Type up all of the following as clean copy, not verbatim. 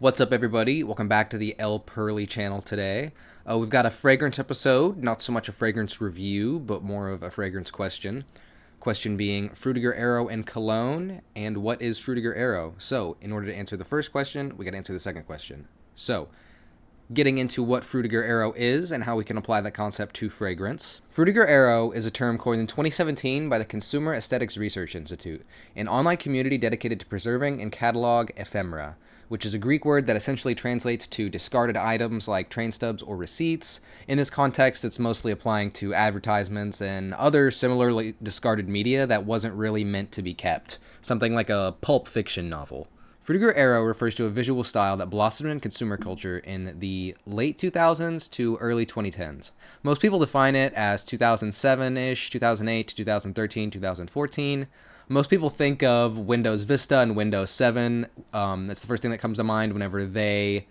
What's up, everybody? Welcome back to the El Pearly channel today. We've got a fragrance episode, not so much a fragrance review, but more of a fragrance question. Question being Frutiger Aero and Cologne, and what is Frutiger Aero? So, in order to answer the first question, we got to answer the second question. So, getting into what Frutiger Aero is and how we can apply that concept to fragrance. Frutiger Aero is a term coined in 2017 by the Consumer Aesthetics Research Institute, an online community dedicated to preserving and catalog ephemera, which is a Greek word that essentially translates to discarded items like train stubs or receipts. In this context, it's mostly applying to advertisements and other similarly discarded media that wasn't really meant to be kept, something like a pulp fiction novel. Frutiger Aero refers to a visual style that blossomed in consumer culture in the late 2000s to early 2010s. Most people define it as 2007-ish, 2008, 2013, 2014. Most people think of Windows Vista and Windows 7. That's the first thing that comes to mind whenever they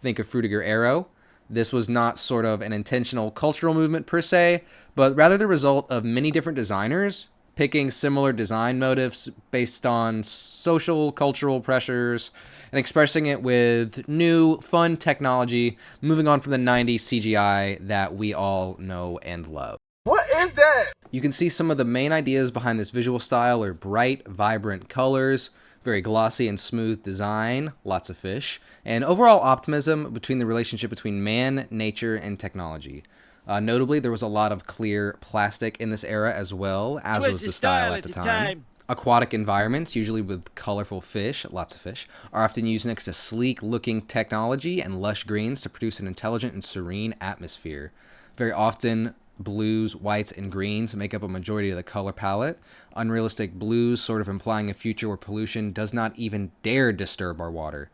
think of Frutiger Aero. This was not sort of an intentional cultural movement per se, but rather the result of many different designers picking similar design motifs based on social, cultural pressures, and expressing it with new, fun technology, moving on from the 90s CGI that we all know and love. What is that? You can see some of the main ideas behind this visual style are bright, vibrant colors, very glossy and smooth design, lots of fish, and overall optimism between the relationship between man, nature, and technology. Notably, there was a lot of clear plastic in this era as well, as was the style at the time. Aquatic environments, usually with colorful fish, lots of fish, are often used next to sleek-looking technology and lush greens to produce an intelligent and serene atmosphere. Very often, blues, whites, and greens make up a majority of the color palette. Unrealistic blues sort of implying a future where pollution does not even dare disturb our water.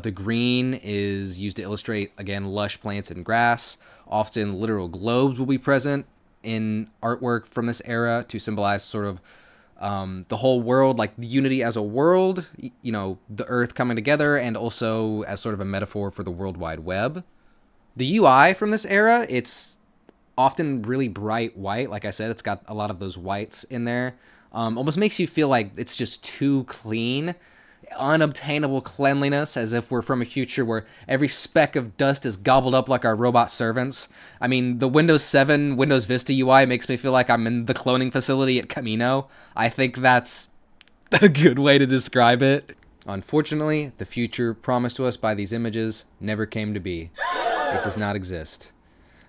The green is used to illustrate, again, lush plants and grass. Often literal globes will be present in artwork from this era to symbolize sort of the whole world, like the unity as a world, you know, the earth coming together, and also as sort of a metaphor for the World Wide Web. The UI from this era, it's often really bright white. Like I said, it's got a lot of those whites in there. Almost makes you feel like it's just too clean. Unobtainable cleanliness, as if we're from a future where every speck of dust is gobbled up like our robot servants. I mean, the Windows 7, Windows Vista UI makes me feel like I'm in the cloning facility at Camino. I think that's a good way to describe it. Unfortunately, the future promised to us by these images never came to be. It does not exist.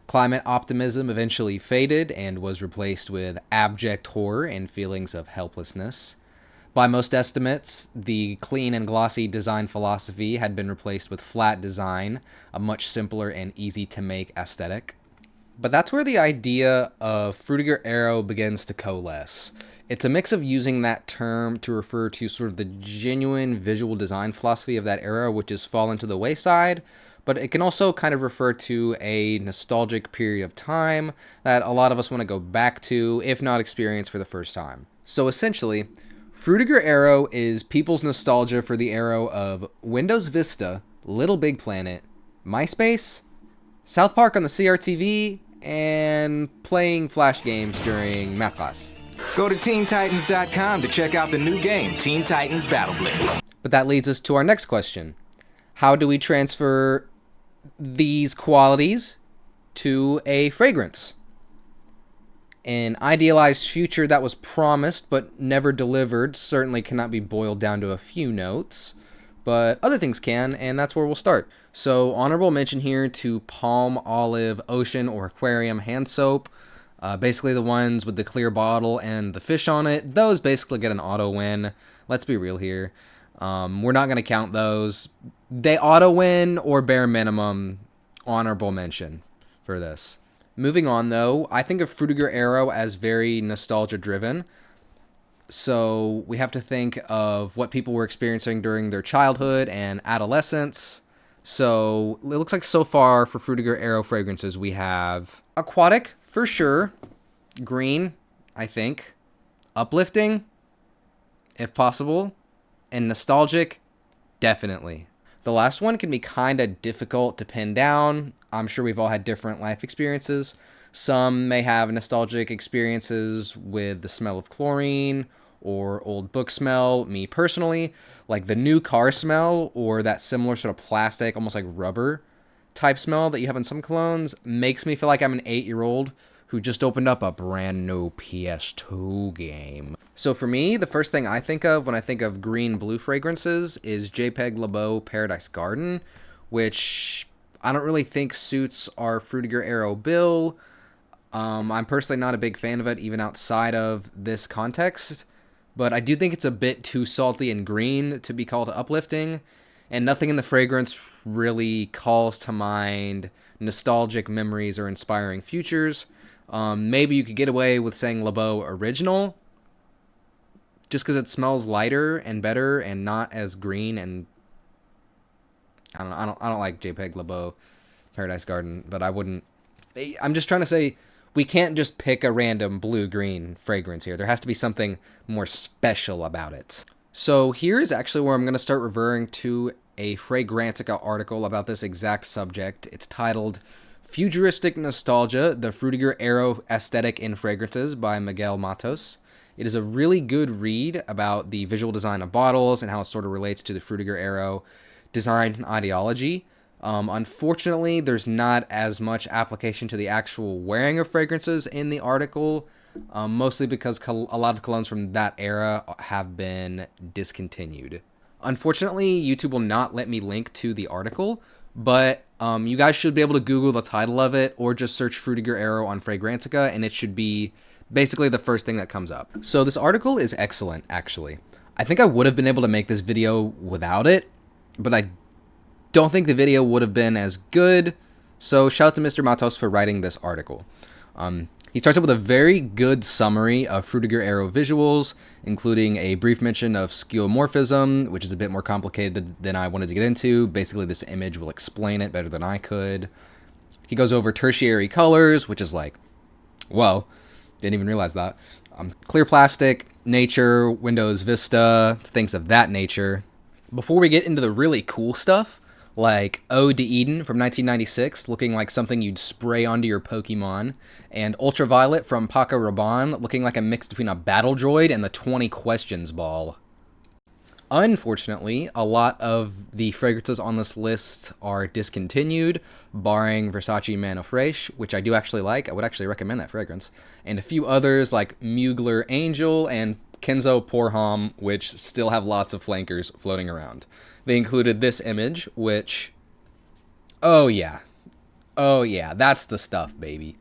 Climate optimism eventually faded and was replaced with abject horror and feelings of helplessness. By most estimates, the clean and glossy design philosophy had been replaced with flat design, a much simpler and easy-to-make aesthetic. But that's where the idea of Frutiger Aero begins to coalesce. It's a mix of using that term to refer to sort of the genuine visual design philosophy of that era, which has fallen to the wayside, but it can also kind of refer to a nostalgic period of time that a lot of us want to go back to, if not experience for the first time. So essentially, Frutiger Aero is people's nostalgia for the era of Windows Vista, Little Big Planet, MySpace, South Park on the CRTV, and playing Flash games during math class. Go to TeenTitans.com to check out the new game, Teen Titans Battle Blitz. But that leads us to our next question. How do we transfer these qualities to a fragrance? An idealized future that was promised but never delivered certainly cannot be boiled down to a few notes, but other things can, and that's where we'll start. So, honorable mention here to Palm Olive Ocean or Aquarium hand soap. Basically the ones with the clear bottle and the fish on it. Those basically get an auto win. Let's be real here. We're not going to count those. They auto win or bare minimum honorable mention for this. Moving on, though, I think of Frutiger Aero as very nostalgia-driven. So we have to think of what people were experiencing during their childhood and adolescence. So it looks like so far for Frutiger Aero fragrances, we have aquatic, for sure. Green, I think. Uplifting, if possible. And nostalgic, definitely. The last one can be kind of difficult to pin down. I'm sure we've all had different life experiences. Some may have nostalgic experiences with the smell of chlorine or old book smell. Me personally, like the new car smell or that similar sort of plastic, almost like rubber type smell that you have in some colognes makes me feel like I'm an 8-year-old who just opened up a brand new PS2 game. So for me, the first thing I think of when I think of green-blue fragrances is JPEG Le Beau Paradise Garden, which I don't really think suits our Frutiger Aero bill. I'm personally not a big fan of it, even outside of this context, but I do think it's a bit too salty and green to be called uplifting, and nothing in the fragrance really calls to mind nostalgic memories or inspiring futures. Maybe you could get away with saying Le Beau Original, just because it smells lighter and better and not as green. And I don't like JPEG Le Beau Paradise Garden, but I wouldn't. I'm just trying to say we can't just pick a random blue-green fragrance here. There has to be something more special about it. So here is actually where I'm going to start referring to a Fragrantica article about this exact subject. It's titled Futuristic Nostalgia, the Frutiger Aero Aesthetic in Fragrances by Miguel Matos. It is a really good read about the visual design of bottles and how it sort of relates to the Frutiger Aero design and ideology. Unfortunately, there's not as much application to the actual wearing of fragrances in the article, mostly because a lot of colognes from that era have been discontinued. Unfortunately, YouTube will not let me link to the article, but you guys should be able to Google the title of it or just search Frutiger Aero on Fragrantica, and it should be basically the first thing that comes up. So this article is excellent, actually. I think I would have been able to make this video without it, but I don't think the video would have been as good, so shout out to Mr. Matos for writing this article. He starts out with a very good summary of Frutiger Aero visuals, including a brief mention of skeuomorphism, which is a bit more complicated than I wanted to get into. Basically, this image will explain it better than I could. He goes over tertiary colors, which is like, whoa, didn't even realize that. Clear plastic, nature, Windows Vista, things of that nature. Before we get into the really cool stuff, like Ode to Eden from 1996, looking like something you'd spray onto your Pokemon, and Ultraviolet from Paco Rabanne, looking like a mix between a battle droid and the 20 Questions ball. Unfortunately, a lot of the fragrances on this list are discontinued, barring Versace Manno Fresh, which I do actually like. I would actually recommend that fragrance. And a few others like Mugler Angel and Kenzo Porham, which still have lots of flankers floating around. They included this image, which, oh yeah, that's the stuff, baby.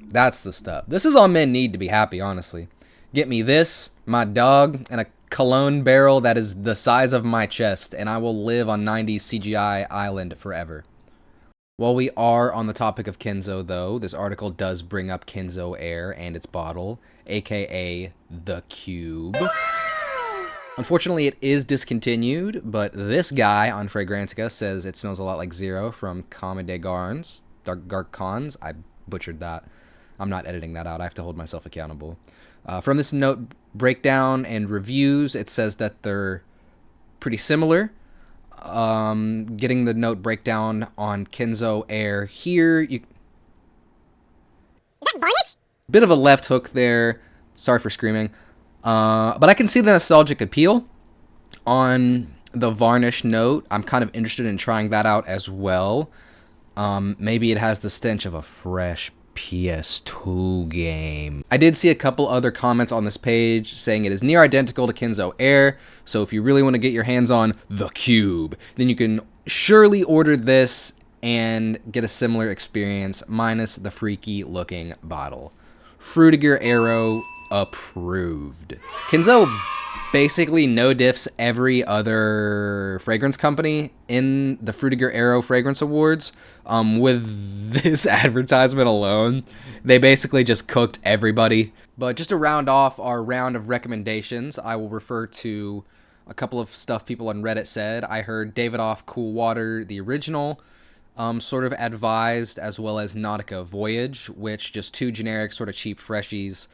That's the stuff. This is all men need to be happy, honestly. Get me this, my dog, and a cologne barrel that is the size of my chest, and I will live on 90s CGI Island forever. While we are on the topic of Kenzo, though, this article does bring up Kenzo Air and its bottle, aka the Cube. Unfortunately, it is discontinued, but this guy on Fragrantica says it smells a lot like Zero from Comme des Garns. Garcons. I butchered that. I'm not editing that out. I have to hold myself accountable. From this note breakdown and reviews, it says that they're pretty similar. Getting the note breakdown on Kenzo Air here. Is that varnish? Bit of a left hook there. Sorry for screaming. But I can see the nostalgic appeal on the varnish note. I'm kind of interested in trying that out as well. Maybe it has the stench of a fresh PS2 game. I did see a couple other comments on this page saying it is near identical to Kenzo Air, so if you really want to get your hands on the Cube, then you can surely order this and get a similar experience, minus the freaky looking bottle. Frutiger Aero approved. Kenzo basically no diffs every other fragrance company in the Frutiger Aero Fragrance Awards. With this advertisement alone, they basically just cooked everybody. But just to round off our round of recommendations, I will refer to a couple of stuff people on Reddit said. I heard Davidoff Cool Water, the original, sort of advised, as well as Nautica Voyage, which just two generic sort of cheap freshies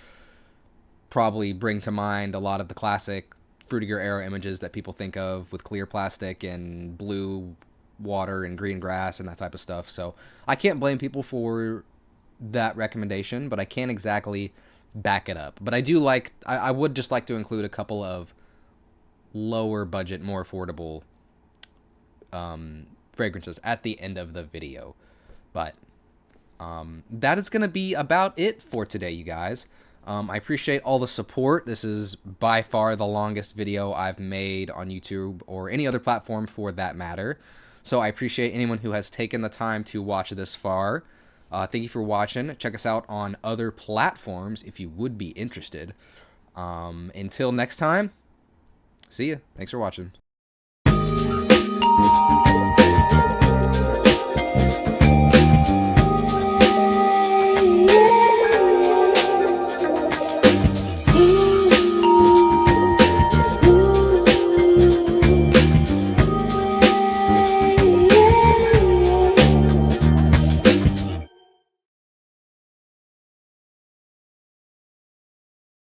probably bring to mind a lot of the classic Frutiger Aero images that people think of with clear plastic and blue water and green grass and that type of stuff. So I can't blame people for that recommendation, but I can't exactly back it up. But I do like, I would just like to include a couple of lower budget, more affordable fragrances at the end of the video. But that is going to be about it for today, you guys. I appreciate all the support. This is by far the longest video I've made on YouTube or any other platform for that matter. So I appreciate anyone who has taken the time to watch this far. Thank you for watching. Check us out on other platforms if you would be interested. Until next time, see ya. Thanks for watching.